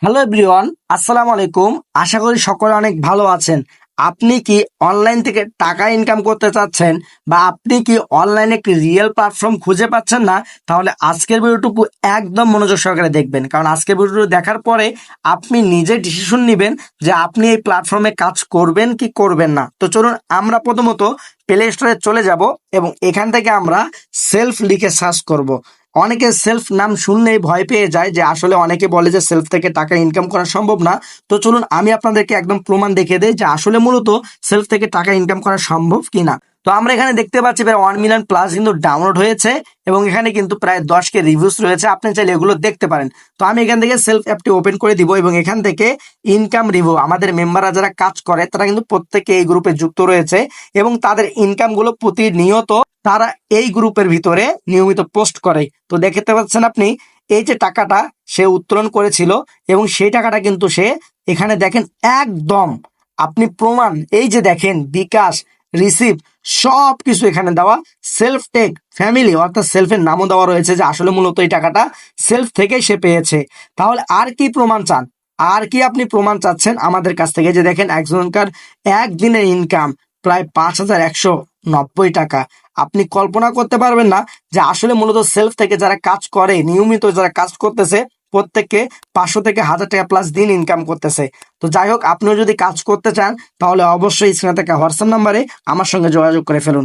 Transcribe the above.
Hello everyone, আসসালামু আলাইকুম। আশা করি সকলে অনেক ভালো আছেন। আপনি কি অনলাইন থেকে টাকা ইনকাম করতে চাচ্ছেন বা আপনি কি অনলাইনে একটি রিয়েল প্ল্যাটফর্ম খুঁজে পাচ্ছেন না? তাহলে আজকের ভিডিওটুকু একদম মনোযোগ সহকারে দেখবেন, কারণ আজকের ভিডিওটি দেখার পরে আপনি নিজে ডিসিশন নেবেন যে আপনি এই প্ল্যাটফর্মে কাজ করবেন কি করবেন না। তো চলুন আমরা প্রথমত প্লে স্টোরে চলে যাব এবং এখান থেকে আমরা সেলফ লিখে সার্চ করব। অনেকে সেলফ নাম শুনলেই ভয় পেয়ে যায়, যে আসলে অনেকে বলে যে সেলফ থেকে টাকা ইনকাম করা সম্ভব না। তো চলুন আমি আপনাদেরকে একদম প্রমাণ দেখিয়ে দেই যে আসলে মূলত সেলফ থেকে টাকা ইনকাম করা সম্ভব কিনা। তো আমরা এখানে দেখতে পাচ্ছি প্রায় 1 মিলিয়ন প্লাস কিন্তু ডাউনলোড হয়েছে এবং এখানে কিন্তু প্রায় 10K রিভিউস রয়েছে। আপনি চাইলে এগুলো দেখতে পারেন। তো আমি এখান থেকে সেলফ অ্যাপটি ওপেন করে দিব এবং এখান থেকে ইনকাম রিভিউ, আমাদের মেম্বাররা যারা কাজ করে তারা কিন্তু প্রত্যেকে এই গ্রুপে যুক্ত রয়েছে এবং তাদের ইনকামগুলো প্রতিনিয়ত তারা এই গ্রুপের ভিতরে নিয়মিত পোস্ট করে। তো দেখতে পাচ্ছেন আপনি এই যে টাকাটা সে উত্তোলন করেছিল এবং সেই টাকাটা কিন্তু সে এখানে দেখেন একদম আপনি প্রমাণ, এই যে দেখেন বিকাশ রিসিভ সব কিছু এখানে দেওয়া, সেলফ টেক ফ্যামিলি অর্থাৎ সেলফের নামও দেওয়া রয়েছে যে আসলে মূলত এই টাকাটা সেলফ থেকেই সে পেয়েছে। তাহলে আর কি প্রমাণ চান? আর কি আপনি প্রমাণ চাচ্ছেন আমাদের কাছ থেকে? যে দেখেন একজনকার একদিনের ইনকাম প্রায় 5,190 টাকা। আপনি কল্পনা করতে পারবেন না যে আসলে মূলত সেলফ থেকে যারা কাজ করে, নিয়মিত যারা কাজ করতেছে, প্রত্যেককে 500 থেকে 1,000 টাকা প্লাস দিন ইনকাম করতেছে। তো যাই হোক, আপনিও যদি কাজ করতে চান তাহলে অবশ্যই স্ক্রিনে থাকা হোয়াটসঅ্যাপ নাম্বারে আমার সঙ্গে যোগাযোগ করে ফেলুন।